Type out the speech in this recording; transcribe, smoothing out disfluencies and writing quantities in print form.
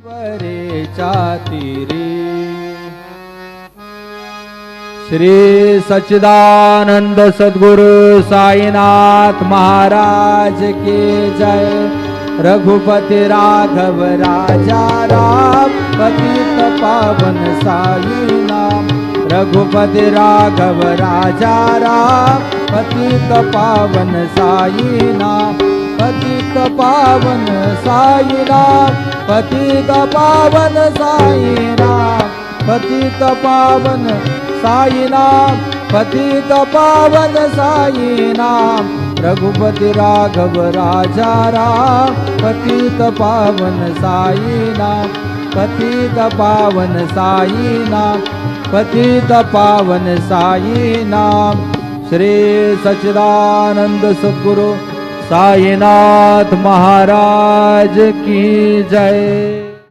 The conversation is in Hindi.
वरेच्या तीरी श्री सच्चिदानंद सद्गुरु साईनाथ महाराज की जय। रघुपति राघव राजा राम पतित पावन साई नाम। रघुपति राघव राजा राम पतित पावन साई नाम। पतित पावन साई नाम। पतित पावन साई नाम। पतित पावन साई नाम। पतित पावन साई नाम। रघुपति राघव राजा राम पतित पावन साई नाम। पतित पावन साई नाम। पतित पावन साई नाम। श्री सच्चिदानंद सद्गुरु साईनाथ महाराज की जय।